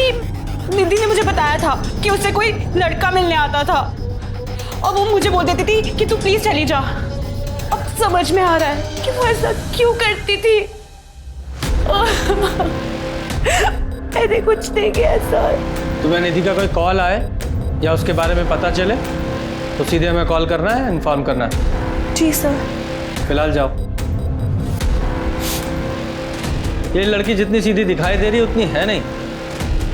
निधि ने मुझे बताया था कि उससे कोई लड़का मिलने आता था और वो मुझे बोल देती थी कि तू प्लीज चली जा। अब समझ में आ रहा है कि वो ऐसा क्यों करती थी। मैंने कुछ नहीं किया सर। तुम्हें निधि का कोई कॉल आए या उसके बारे में पता चले तो सीधे हमें कॉल करना है, इन्फॉर्म करना है। जी सर। फिलहाल जाओ। ये लड़की जितनी सीधी दिखाई दे रही उतनी है नहीं।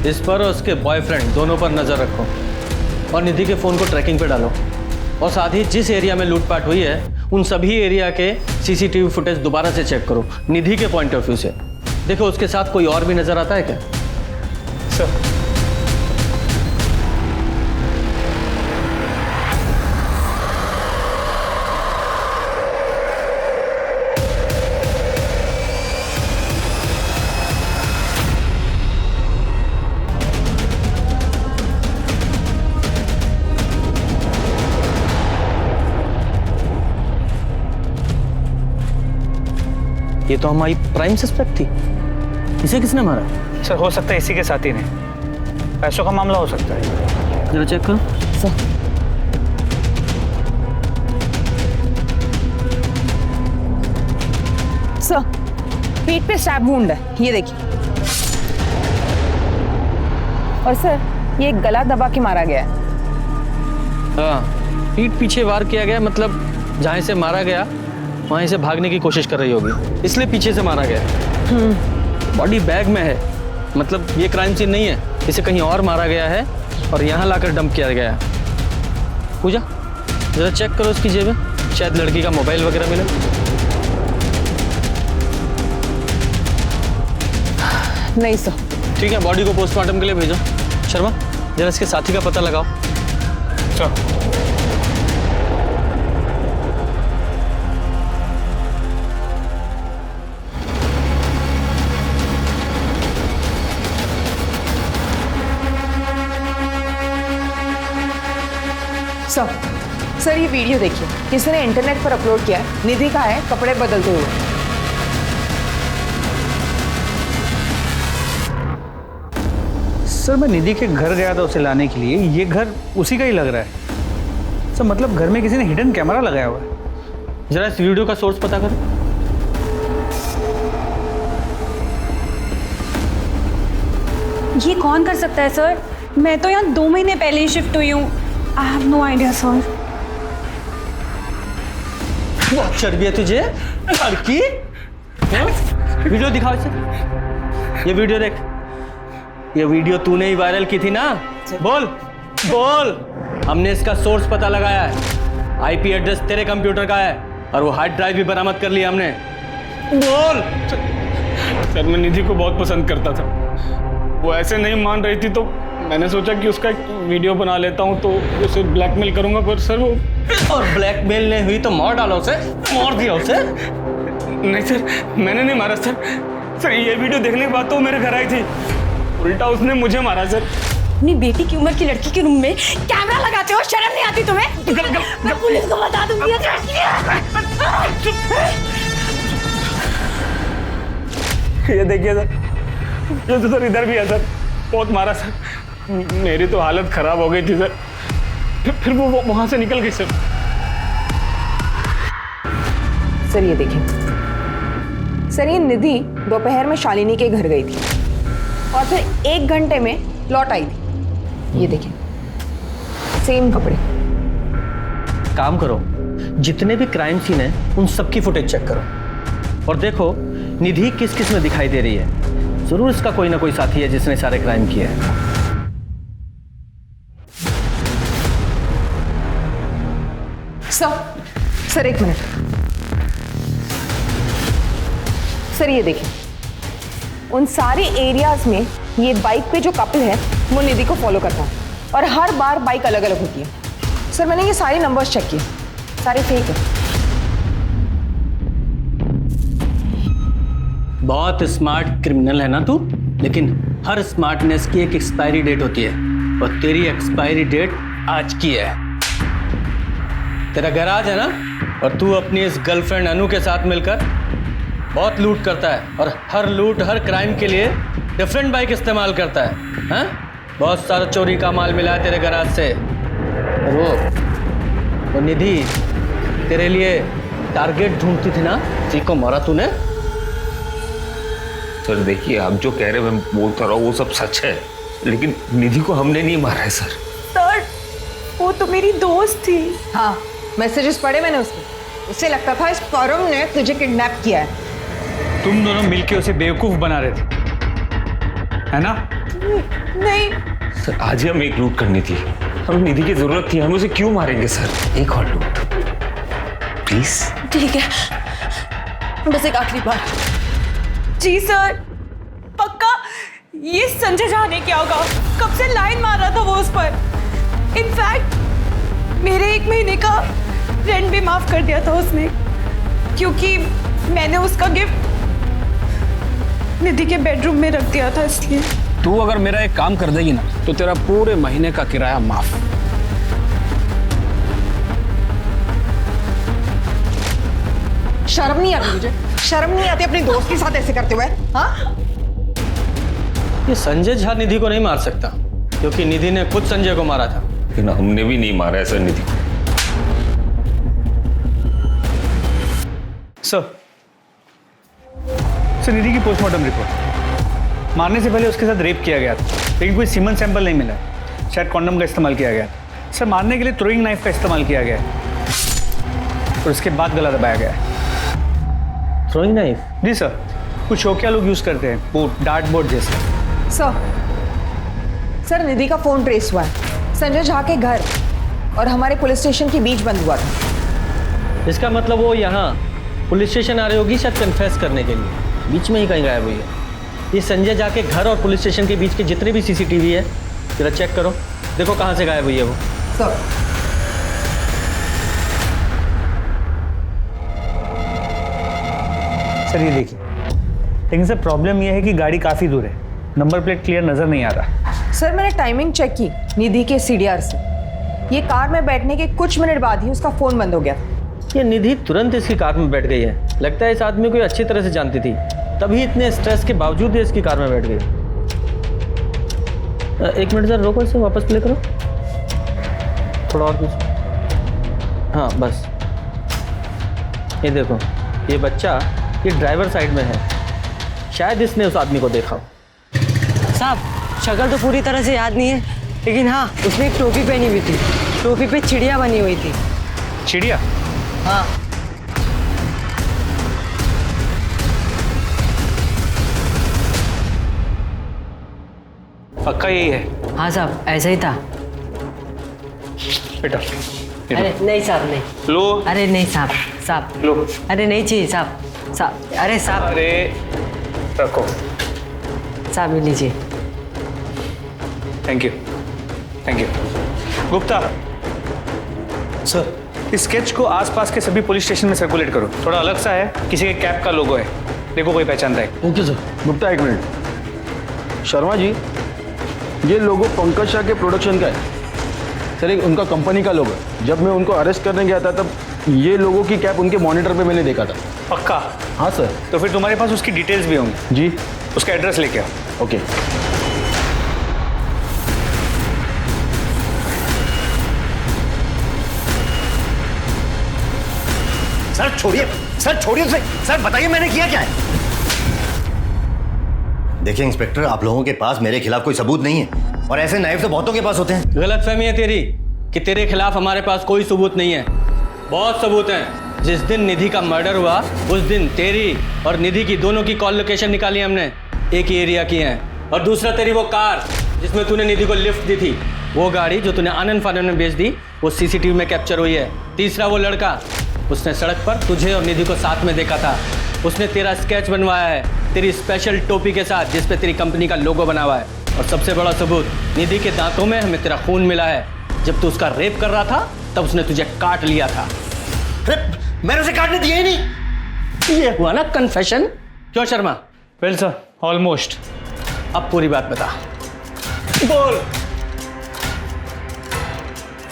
इस पर और उसके बॉयफ्रेंड दोनों पर नजर रखो और निधि के फोन को ट्रैकिंग पे डालो और साथ ही जिस एरिया में लूटपाट हुई है उन सभी एरिया के सीसीटीवी फुटेज दोबारा से चेक करो निधि के पॉइंट ऑफ व्यू से। देखो उसके साथ कोई और भी नजर आता है क्या? सर ये तो हमारी प्राइम सस्पेक्ट थी। इसे किसने मारा? सर हो सकता है इसी के साथी ने। पैसों का मामला हो सकता है। जरा चेक करो। सर पीठ पे स्टैब वुंड है, ये देखिए। और सर ये गला दबा के मारा गया है। हाँ, पीठ पीछे वार किया गया, मतलब जहाँ से मारा गया वहीं से भागने की कोशिश कर रही होगी, इसलिए पीछे से मारा गया। बॉडी बैग में है, मतलब ये क्राइम सीन नहीं है, इसे कहीं और मारा गया है और यहाँ लाकर डंप किया गया है। पूजा जरा चेक करो उसकी जेब में, शायद लड़की का मोबाइल वगैरह मिले। नहीं सर। ठीक है, बॉडी को पोस्टमार्टम के लिए भेजो। शर्मा जरा इसके साथी का पता लगाओ। सर सर ये वीडियो देखिए, किसी ने इंटरनेट पर अपलोड किया है। निधि का है कपड़े बदलते हुए। सर मैं निधि के घर गया था उसे लाने के लिए, ये घर उसी का ही लग रहा है सर। मतलब घर में किसी ने हिडन कैमरा लगाया हुआ है। जरा इस वीडियो का सोर्स पता करो। ये कौन कर सकता है सर? मैं तो यहाँ 2 महीने पहले ही शिफ्ट हुई हूँ। I have no idea sir. बहुत चर्बी है तुझे लड़की। वीडियो दिखाओ इसे। ये वीडियो देख। ये वीडियो तूने ही वायरल की थी ना? बोल बोल। हमने इसका सोर्स पता लगाया है। आईपी एड्रेस तेरे कंप्यूटर का है और वो हार्ड ड्राइव भी बरामद कर लिया हमने। बोल। सर मैं निधि को बहुत पसंद करता था, वो ऐसे नहीं मान रही थी तो मैंने सोचा कि उसका एक वीडियो बना लेता हूँ तो उसे ब्लैकमेल करूंगा। पर सर वो और ब्लैकमेल नहीं हुई तो मार डालो उसे। मार दिया उसे। नहीं सर, मैंने नहीं मारा सर। सर ये वीडियो देखने के बाद तो वो मेरे घर आई थी, उल्टा उसने मुझे मारा सर। अपनी बेटी की उम्र की लड़की के रूम में कैमरा लगाते हो, शर्म नहीं आती तुम्हें? मैं पुलिस को बता दूंगी। ये देखिए सर, ये तो सर इधर भी है सर, बहुत मारा सर। मेरी तो हालत खराब हो गई थी सर। फिर वो वहां से निकल गई सर। सर ये देखिए, सर ये निधि दोपहर में शालिनी के घर गई थी और फिर 1 घंटे में लौट आई थी। ये देखिए, सेम कपड़े। काम करो, जितने भी क्राइम सीन है उन सबकी फुटेज चेक करो और देखो निधि किस किस में दिखाई दे रही है। जरूर इसका कोई ना कोई साथी है जिसने सारे क्राइम किए हैं। Sir 1 minute. सर ये देखिए, उन सारे एरियाज में ये बाइक पे जो कपल है वो निधि को फॉलो करता है और हर बार बाइक अलग अलग होती है। सर मैंने ये सारे नंबर्स चेक किए, सारे फेक है। बहुत स्मार्ट क्रिमिनल है ना तू, लेकिन हर स्मार्टनेस की एक एक्सपायरी डेट होती है और तेरी एक्सपायरी डेट आज की है। तेरा गैराज है ना, और तू अपनी इस गर्लफ्रेंड अनु के साथ मिलकर बहुत लूट करता है और हर लूट हर क्राइम के लिए डिफरेंट बाइक इस्तेमाल करता है। हाँ? बहुत सारा चोरी का माल मिला है तेरे गैराज से। और वो निधि तेरे लिए टारगेट ढूंढती थी ना, उसी को मारा तूने। सर देखिए, आप जो कह रहे हैं मैं बोलता रहा हूँ वो सब सच है, लेकिन निधि को हमने नहीं मारा है सर। सर वो तो मेरी दोस्त थी। हाँ, मैसेजेस पढ़े मैंने उसके। उसे लगता था इस परम ने तुझे किडनैप किया है। तुम दोनों मिलके उसे बेवकूफ बना रहे थे, है ना? नहीं सर, आज ही हमें एक लूट करनी थी, हमें निधि की जरूरत थी, हम उसे क्यों मारेंगे सर? एक और लूट प्लीज। ठीक है, बस एक आखिरी बार। जी सर, पक्का ये संजय झा ने क्या होगा? कब से लाइन मार रहा था वो उस पर। इनफैक्ट मेरे 1 महीने का रेंट भी माफ कर दिया था उसने, क्योंकि मैंने उसका गिफ्ट निधि के बेडरूम में रख दिया था, इसलिए। तू अगर मेरा एक काम कर देगी ना तो तेरा पूरे महीने का किराया माफ। शर्म नहीं आती तुझे? शर्म नहीं आती अपने दोस्त के साथ ऐसे करते हुए? हाँ? ये संजय झा निधि को नहीं मार सकता क्योंकि निधि ने खुद संजय को मारा था। लेकिन हमने भी नहीं मारा है सर निधि को। सर निधि की पोस्टमार्टम रिपोर्ट। मारने से पहले उसके साथ रेप किया गया था, लेकिन कोई सीमन सैंपल नहीं मिला। शायद कॉन्डम का इस्तेमाल किया गया। सर मारने के लिए थ्रोइंग नाइफ का इस्तेमाल किया गया और उसके बाद गला दबाया गया। Throwing knife? जी सर, कुछ शौकिया लोग यूज करते हैं, बोर्ड, डार्ट बोर्ड जैसे। सर निधि का फोन ट्रेस हुआ है। संजय झा के घर और हमारे पुलिस स्टेशन के बीच बंद हुआ था। इसका मतलब वो यहाँ पुलिस स्टेशन आ रही होगी शायद कन्फेस करने के लिए, बीच में ही कहीं गायब हुई है। ये संजय झा के घर और पुलिस स्टेशन के बीच के जितने भी सीसीटीवी है जरा चेक करो, देखो कहाँ से गायब हुई है वो। सर ये देखिए, लेकिन सर प्रॉब्लम ये है कि गाड़ी काफ़ी दूर है, नंबर प्लेट क्लियर नज़र नहीं आ रहा। सर मैंने टाइमिंग चेक की निधि के CDR से। ये कार में बैठने के कुछ मिनट बाद ही उसका फ़ोन बंद हो गया था। ये निधि तुरंत इसकी कार में बैठ गई है। लगता है इस आदमी को अच्छी तरह से जानती थी, तभी इतने स्ट्रेस के बावजूद इसकी कार में बैठ गई। एक मिनट सर, रोको, इसे वापस प्ले करो, थोड़ा और कुछ। हाँ बस, ये देखो, ये बच्चा ये ड्राइवर साइड में है, शायद इसने उस आदमी को देखा। साहब शक्ल तो पूरी तरह से याद नहीं है, लेकिन हाँ उसने एक टोपी पहनी हुई थी, टोपी पे चिड़िया बनी हुई थी। चिड़िया? हाँ। पक्का यही है? हाँ साहब ऐसा ही था। बेटा अरे नहीं साहब नहीं। लो। अरे नहीं साहब, साहब लो। अरे नहीं चाहिए साहब, साहब अरे साहब। अरे रखो साहब, ये लीजिए। Thank you, thank you. Gupta sir, इस स्केच को आसपास के सभी पुलिस स्टेशन में सर्कुलेट करो। थोड़ा अलग सा है, किसी के कैप का लोगो है, देखो कोई पहचानता है। Okay sir. गुप्ता एक मिनट। शर्मा जी, ये लोगो पंकज शाह के प्रोडक्शन का है सर, एक उनका कंपनी का लोगो है। जब मैं उनको अरेस्ट करने गया था तब ये लोगों की कैप उनके मॉनिटर पे मैंने देखा था। पक्का? हाँ सर। तो फिर तुम्हारे पास उसकी डिटेल्स भी होंगी। जी। उसका एड्रेस लेके आओ। ओके। सर छोड़िए, सर छोड़िए उसे। सर बताइए मैंने किया क्या है? देखिए इंस्पेक्टर, आप लोगों के पास मेरे खिलाफ कोई सबूत नहीं है, और ऐसे नाइफ तो बहुतों के पास होते हैं। गलतफहमी है तेरी कि तेरे खिलाफ हमारे पास कोई सबूत नहीं है। बहुत सबूत हैं। जिस दिन निधि का मर्डर हुआ उस दिन तेरी और निधि की दोनों की कॉल लोकेशन निकाली हमने, एक ही एरिया की हैं। और दूसरा तेरी वो कार जिसमें तूने निधि को लिफ्ट दी थी, वो गाड़ी जो तूने आनंद फानंद में बेच दी, वो सीसीटीवी में कैप्चर हुई है। तीसरा वो लड़का, उसने सड़क पर तुझे और निधि को साथ में देखा था, उसने तेरा स्केच बनवाया है तेरी स्पेशल टोपी के साथ जिस पे तेरी कंपनी का लोगो बना हुआ है। और सबसे बड़ा सबूत, निधि के दांतों में हमें तेरा खून मिला है। जब तू उसका रेप कर रहा था तब उसने तुझे काट लिया था। मैंने उसे काटने दिया ही नहीं। ये हुआ ना कन्फेशन। क्यों शर्मा? Well sir, almost. अब पूरी बात बता, बोल।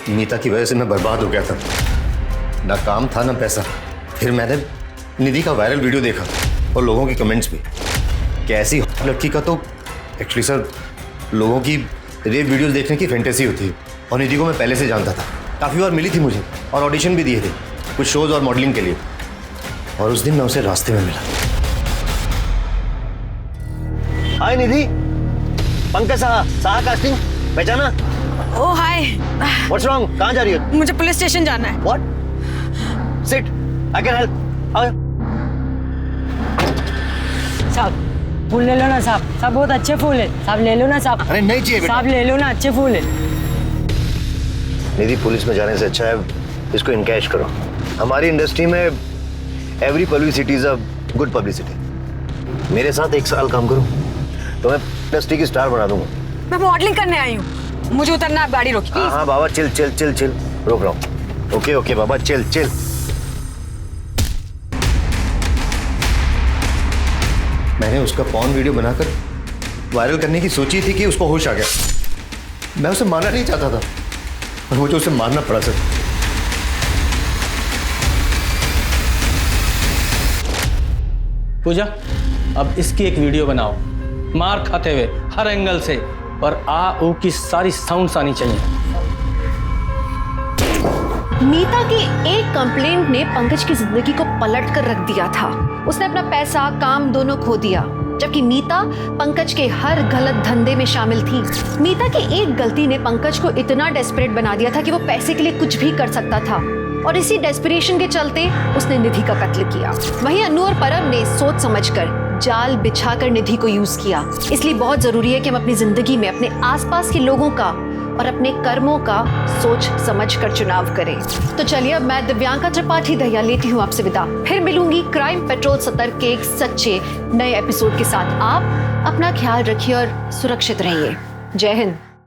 नीता की वजह से मैं बर्बाद हो गया था, ना काम था ना पैसा। फिर मैंने निधि का वायरल वीडियो देखा और लोगों के कमेंट्स भी। कैसी लड़की का तो एक्चुअली सर लोगों की रेप वीडियोस देखने की फैंटेसी होती है, और निधि को मैं पहले से जानता था। काफ़ी बार मिली थी मुझे और ऑडिशन भी दिए थे कुछ शोज और मॉडलिंग के लिए, और उस दिन मैं उसे रास्ते में मिला। हाय निधि, पंकज साहा कास्टिंग, पहचाना? Oh hi. What's wrong? कहाँ जा रही हो? मुझे पुलिस स्टेशन जाना है। What? Sit, I can help. साहब फूल ले लो ना साहब, साहब बहुत अच्छे फूल है साहब, ले लो ना साहब। अरे नहीं चाहिए बेटा। साहब ले लो ना, अच्छे फूल है। निधि, पुलिस में जाने से अच्छा है इसको इनकैश करो। हमारी इंडस्ट्री में every publicity is a good publicity. मेरे साथ 1 साल काम करो तो मैं इंडस्ट्री की स्टार बना दूंगा। मैं मॉडलिंग करने आई हूँ, मुझे उतरना, आप गाड़ी रोकी। हाँ बाबा, चिल चिल चिल चिल, रोक रहा हूँ। ओके ओके बाबा, चिल चिल। मैंने उसका पॉर्न वीडियो बनाकर वायरल करने की सोची थी कि उसको होश आ गया। मैं उसे मारना नहीं चाहता था और मुझे उसे मारना पड़ा सर। पूजा, अब इसकी एक वीडियो बनाओ, मार खाते हुए हर एंगल से, और आ ऊ की सारी साउंड्स आनी चाहिए। नीता की एक कंप्लेंट ने पंकज की जिंदगी को पलट कर रख दिया था। उसने अपना पैसा, काम दोनों खो दिया, जबकि नीता पंकज के हर गलत धंधे में शामिल थी। नीता की एक गलती ने पंकज को इतना डेस्परेट बना दिया था कि वो पैसे के लिए कुछ भी कर सकता था, और इसी डेस्परेशन के चलते उसने निधि का कत्ल किया। वहीं अनु और परम ने सोच समझकर जाल बिछाकर निधि को यूज किया। इसलिए बहुत जरूरी है कि हम अपनी जिंदगी में अपने आसपास के लोगों का और अपने कर्मों का सोच समझ कर चुनाव करें। तो चलिए, अब मैं दिव्यांका त्रिपाठी दहिया लेती हूँ आपसे विदा। फिर मिलूंगी क्राइम पेट्रोल सतर्क के एक सच्चे नए एपिसोड के साथ। आप अपना ख्याल रखिए और सुरक्षित रहिए। जय हिंद।